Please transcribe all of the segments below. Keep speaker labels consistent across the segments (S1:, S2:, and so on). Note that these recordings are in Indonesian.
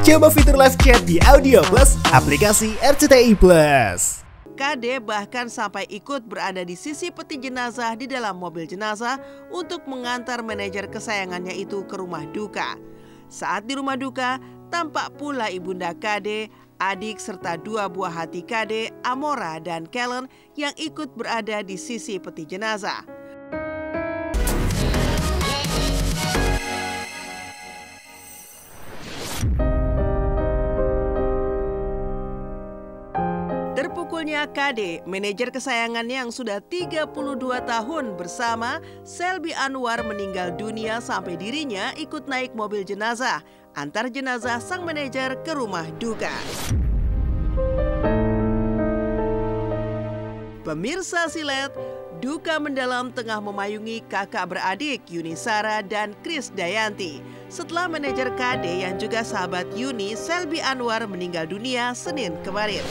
S1: Coba fitur live chat di Audio Plus, aplikasi RCTI Plus.
S2: KD bahkan sampai ikut berada di sisi peti jenazah di dalam mobil jenazah untuk mengantar manajer kesayangannya itu ke rumah duka. Saat di rumah duka, tampak pula ibunda KD, adik serta dua buah hati KD, Amora dan Kellen yang ikut berada di sisi peti jenazah. Terpukulnya KD, manajer kesayangannya yang sudah 32 tahun bersama Selby Anwar meninggal dunia sampai dirinya ikut naik mobil jenazah, antar jenazah sang manajer ke rumah duka. Pemirsa Silet, duka mendalam tengah memayungi kakak beradik Yuni Sara dan Kris Dayanti setelah manajer KD yang juga sahabat Yuni, Selby Anwar meninggal dunia Senin kemarin.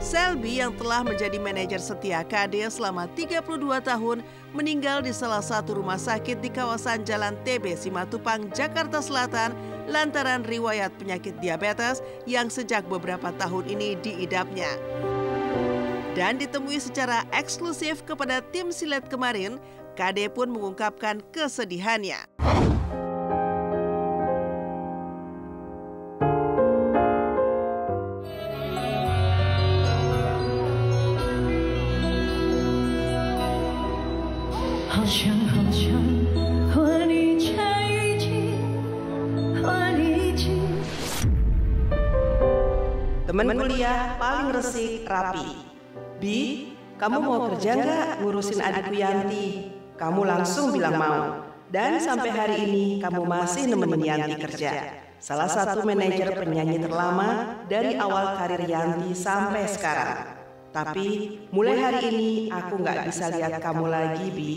S2: Selby yang telah menjadi manajer setia KD selama 32 tahun meninggal di salah satu rumah sakit di kawasan Jalan TB Simatupang, Jakarta Selatan lantaran riwayat penyakit diabetes yang sejak beberapa tahun ini diidapnya. Dan ditemui secara eksklusif kepada tim Silet kemarin, KD pun mengungkapkan kesedihannya. Temen kuliah paling resik rapi. Bi, kamu mau kerja nggak ngurusin adikku Yanti? Kamu langsung bilang mau. Dan sampai hari ini kamu masih nemenin Yanti kerja. Salah satu manajer penyanyi terlama dari awal karir Yanti sampai sekarang. Tapi mulai hari ini aku nggak bisa lihat kamu lagi, Bi.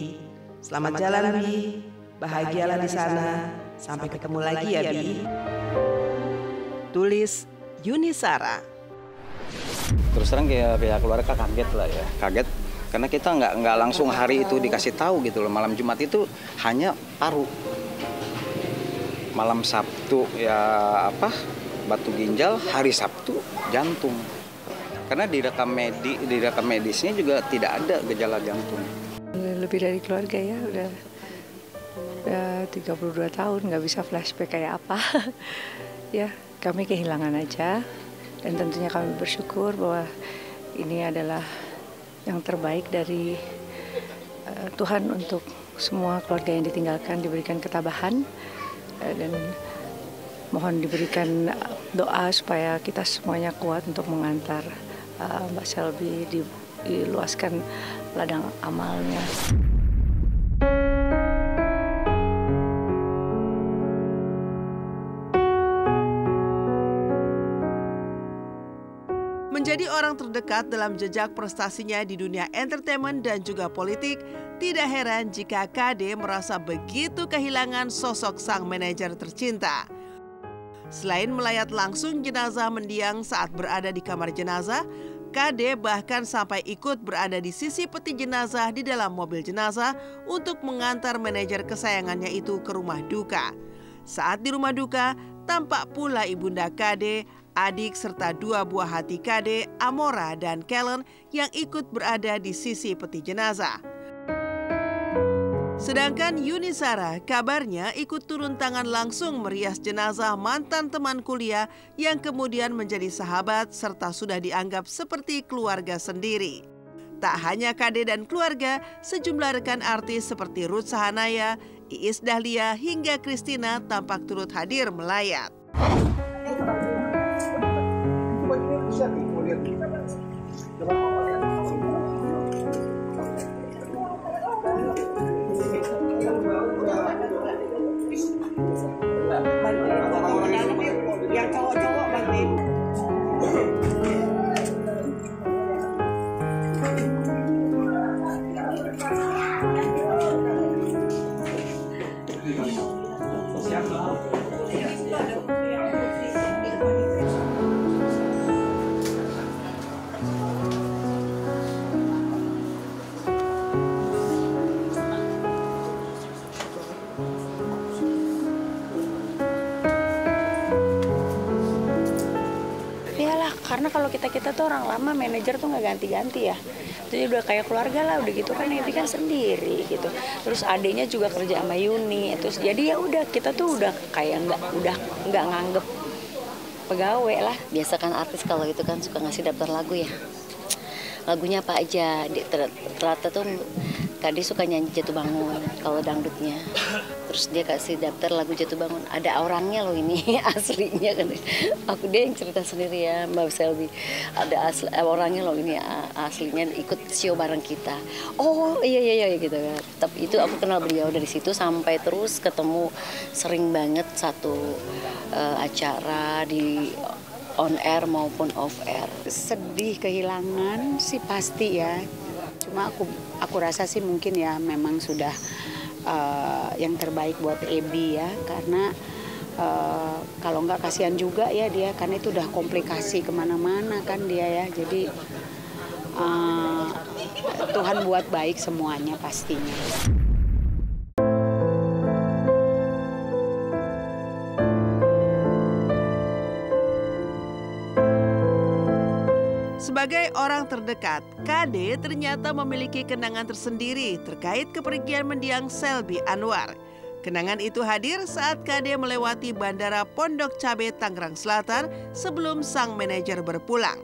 S2: Selamat jalan, Bi. Bahagialah di sana. Sampai ketemu lagi ya, Bi. Tulis Yuni Sara.
S3: Terus terang kayak pihak keluarga kaget lah ya, kaget karena kita nggak langsung hari itu dikasih tahu gitu loh. Malam Jumat itu hanya paru, malam Sabtu ya batu ginjal, hari Sabtu jantung. Karena di rekam medisnya juga tidak ada gejala jantung.
S4: Lebih dari keluarga ya, udah 32 tahun nggak bisa flashback kayak apa. Ya, kami kehilangan aja. Dan tentunya kami bersyukur bahwa ini adalah yang terbaik dari Tuhan untuk semua keluarga yang ditinggalkan, diberikan ketabahan dan mohon diberikan doa supaya kita semuanya kuat untuk mengantar Mbak Selby diluaskan ladang amalnya.
S2: Menjadi orang terdekat dalam jejak prestasinya di dunia entertainment dan juga politik, tidak heran jika KD merasa begitu kehilangan sosok sang manajer tercinta. Selain melayat langsung jenazah mendiang saat berada di kamar jenazah, KD bahkan sampai ikut berada di sisi peti jenazah di dalam mobil jenazah untuk mengantar manajer kesayangannya itu ke rumah duka. Saat di rumah duka, tampak pula ibunda KD, adik serta dua buah hati KD, Amora dan Kellen yang ikut berada di sisi peti jenazah. Sedangkan Yuni Sara kabarnya ikut turun tangan langsung merias jenazah mantan teman kuliah yang kemudian menjadi sahabat serta sudah dianggap seperti keluarga sendiri. Tak hanya KD dan keluarga, sejumlah rekan artis seperti Ruth Sahanaya, Iis Dahlia hingga Christina tampak turut hadir melayat.
S5: Yang cowok-cowok bantuin.
S4: Karena kalau kita tuh orang lama, manajer tuh nggak ganti-ganti ya. Jadi udah kayak keluarga lah, udah gitu kan Ebi kan sendiri gitu. Terus adenya juga kerja sama Yuni. Terus jadi ya udah kita tuh udah kayak nggak nganggep pegawai lah.
S6: Biasa kan artis kalau gitu kan suka ngasih daftar lagu ya. Lagunya apa aja, ternyata tuh Kade suka nyanyi Jatuh Bangun kalau dangdutnya. Terus dia kasih daftar lagu Jatuh Bangun. Ada orangnya loh ini, aslinya kan. Aku dia yang cerita sendiri ya, Mbak Selby. Ada orangnya loh ini, aslinya ikut show bareng kita. Oh iya gitu kan. Tapi itu aku kenal beliau dari situ sampai terus ketemu sering banget satu acara di on air maupun off air.
S7: Sedih, kehilangan sih pasti ya. Cuma aku rasa sih mungkin ya memang sudah yang terbaik buat Ebi ya, karena kalau nggak kasihan juga ya dia, karena itu udah komplikasi kemana-mana kan dia ya. Jadi Tuhan buat baik semuanya pastinya.
S2: Sebagai orang terdekat, Kade ternyata memiliki kenangan tersendiri terkait kepergian mendiang Selby Anwar. Kenangan itu hadir saat Kade melewati Bandara Pondok Cabe Tangerang Selatan sebelum sang manajer berpulang.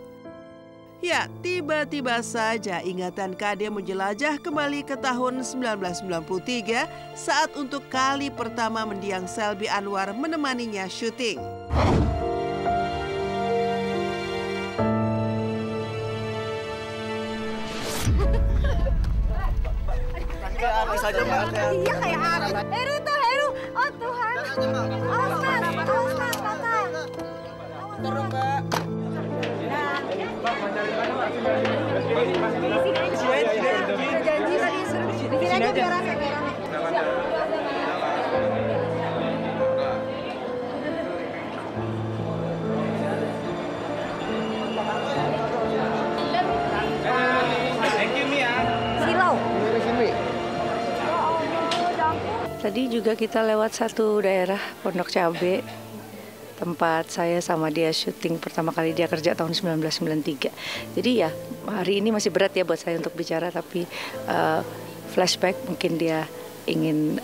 S2: Ya, tiba-tiba saja ingatan Kade menjelajah kembali ke tahun 1993 saat untuk kali pertama mendiang Selby Anwar menemaninya syuting.
S8: Iya kayak Arif. Heru tuh Heru. Oh Tuhan. Awas kakak.
S5: Turun Mbak.
S8: Janji tadi di sini aja biar rame. Silau.
S4: Tadi juga kita lewat satu daerah Pondok Cabe, tempat saya sama dia syuting pertama kali dia kerja tahun 1993. Jadi ya hari ini masih berat ya buat saya untuk bicara, tapi flashback mungkin dia ingin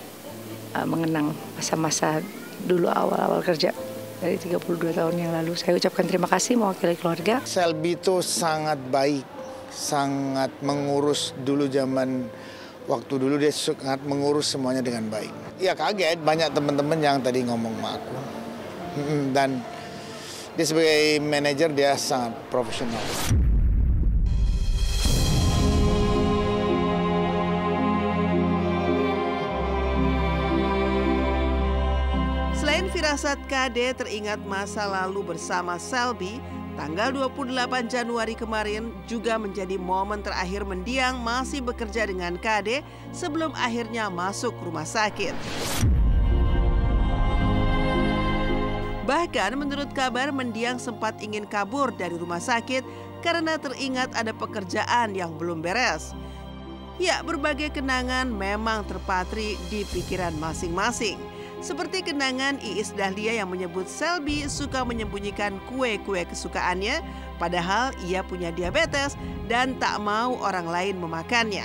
S4: mengenang masa-masa dulu awal-awal kerja dari 32 tahun yang lalu. Saya ucapkan terima kasih mewakili keluarga.
S9: Selby itu sangat baik, sangat mengurus dulu zaman waktu dulu dia sangat mengurus semuanya dengan baik. Ya kaget banyak teman-teman yang tadi ngomong sama aku. Dan dia sebagai manajer dia sangat profesional.
S2: Selain firasat Kade teringat masa lalu bersama Selby, tanggal 28 Januari kemarin juga menjadi momen terakhir mendiang masih bekerja dengan Kade sebelum akhirnya masuk rumah sakit. Bahkan menurut kabar mendiang sempat ingin kabur dari rumah sakit karena teringat ada pekerjaan yang belum beres. Ya, berbagai kenangan memang terpatri di pikiran masing-masing. Seperti kenangan Iis Dahlia yang menyebut Selby suka menyembunyikan kue-kue kesukaannya, padahal ia punya diabetes dan tak mau orang lain memakannya.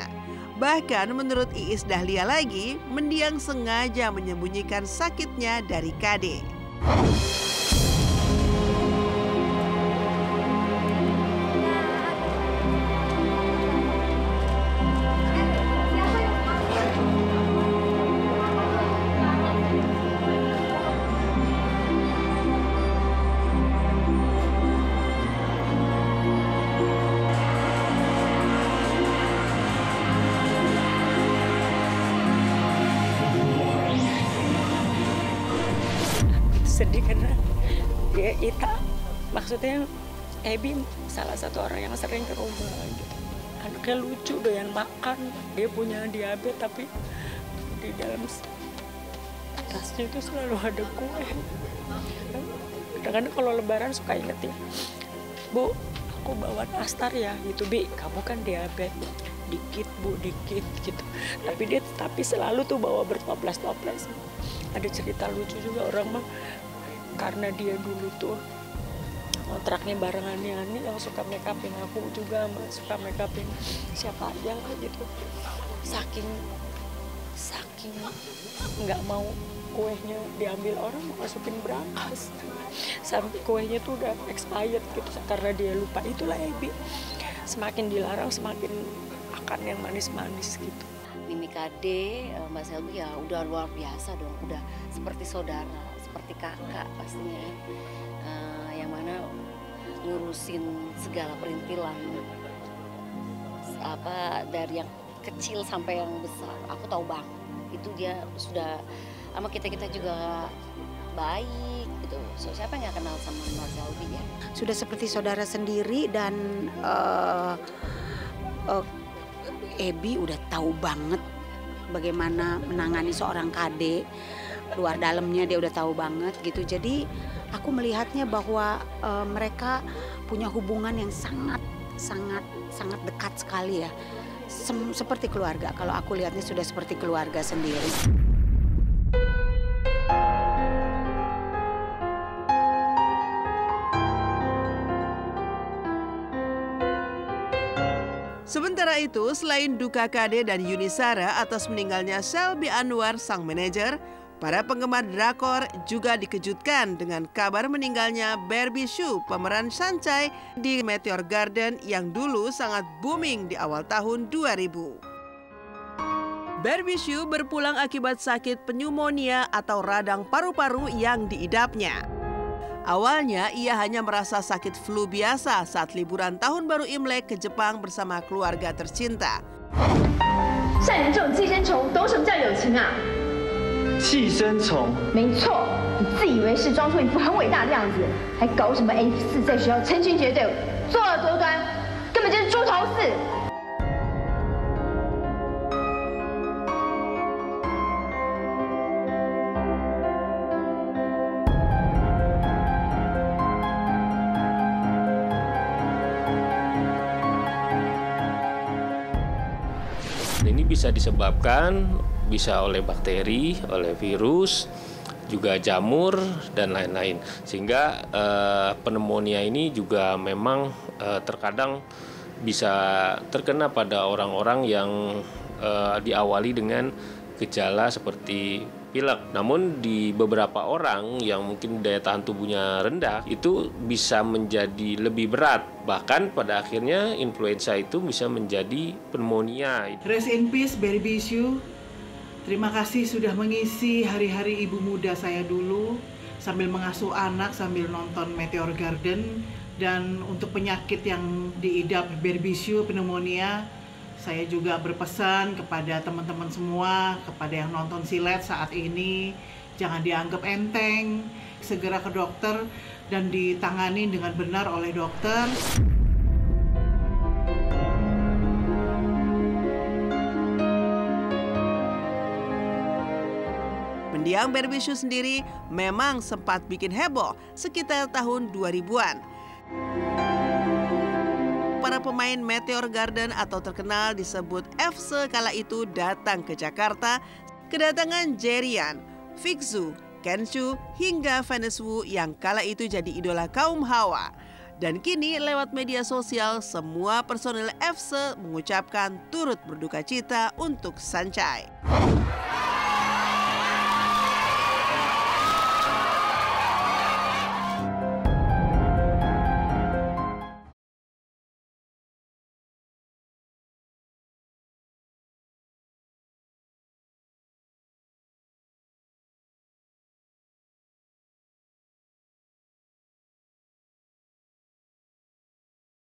S2: Bahkan menurut Iis Dahlia lagi, mendiang sengaja menyembunyikan sakitnya dari Kade.
S4: Sedih karena dia maksudnya Ebi salah satu orang yang sering ke rumah gitu. Anaknya lucu, doyan makan, dia punya diabetes tapi di dalam tasnya itu selalu ada kue. Kadang-kadang kalau lebaran suka inget ya, Bu, aku bawa nastar ya gitu, Bi, kamu kan diabetes, dikit Bu, dikit gitu. Tapi selalu tuh bawa bertoples-toples. Ada cerita lucu juga orang mah, karena dia dulu tuh kontraknya barengan Yani yang suka make upin aku juga, suka make upin siapa aja gitu. Saking nggak mau kuenya diambil orang, masukin berangkas sampai kuenya tuh udah expired gitu karena dia lupa. Itulah Ebi, semakin dilarang semakin akan yang manis-manis gitu.
S6: Mimi Kade, Mbak Selby ya udah luar biasa dong, udah seperti saudara, seperti kakak pastinya, yang mana ngurusin segala perintilan apa dari yang kecil sampai yang besar. Aku tahu bang, itu dia sudah sama kita juga baik gitu. So, siapa yang nggak kenal sama Mbak Selby ya?
S7: Sudah seperti saudara sendiri dan Ebi udah tahu banget bagaimana menangani seorang KD, luar dalamnya dia udah tahu banget gitu. Jadi aku melihatnya bahwa mereka punya hubungan yang sangat dekat sekali ya. Seperti keluarga, kalau aku lihatnya sudah seperti keluarga sendiri.
S2: Sementara itu, selain duka Kade dan Yuni Sara atas meninggalnya Selby Anwar sang manajer, para penggemar drakor juga dikejutkan dengan kabar meninggalnya Barbie Hsu, pemeran Sancai di Meteor Garden yang dulu sangat booming di awal tahun 2000. Barbie Hsu berpulang akibat sakit pneumonia atau radang paru-paru yang diidapnya. Awalnya ia hanya merasa sakit flu biasa saat liburan tahun baru Imlek ke Jepang bersama keluarga tercinta.
S10: 寄生虫？
S8: 没错，你自以为是，装出一副很伟大的样子，还搞什么 F4在学校成群结队，作恶多端，根本就是猪头4。
S11: Ini bisa disebabkan bisa oleh bakteri, oleh virus, juga jamur dan lain-lain. Sehingga pneumonia ini juga memang terkadang bisa terkena pada orang-orang yang diawali dengan gejala seperti pilek. Namun di beberapa orang yang mungkin daya tahan tubuhnya rendah itu bisa menjadi lebih berat. Bahkan pada akhirnya influenza itu bisa menjadi pneumonia.
S12: Rest in peace Barbie Hsu. Terima kasih sudah mengisi hari-hari ibu muda saya dulu sambil mengasuh anak sambil nonton Meteor Garden. Dan untuk penyakit yang diidap Barbie Hsu, pneumonia, saya juga berpesan kepada teman-teman semua, kepada yang nonton Silet saat ini, jangan dianggap enteng, segera ke dokter dan ditangani dengan benar oleh dokter.
S2: Mendiang Barbie Hsu sendiri memang sempat bikin heboh sekitar tahun 2000-an. Para pemain Meteor Garden atau terkenal disebut F4 kala itu datang ke Jakarta. Kedatangan Jerian, Fixu, Kenshu hingga Vanessa Wu yang kala itu jadi idola kaum hawa. Dan kini lewat media sosial semua personil F4 mengucapkan turut berduka cita untuk Sancai.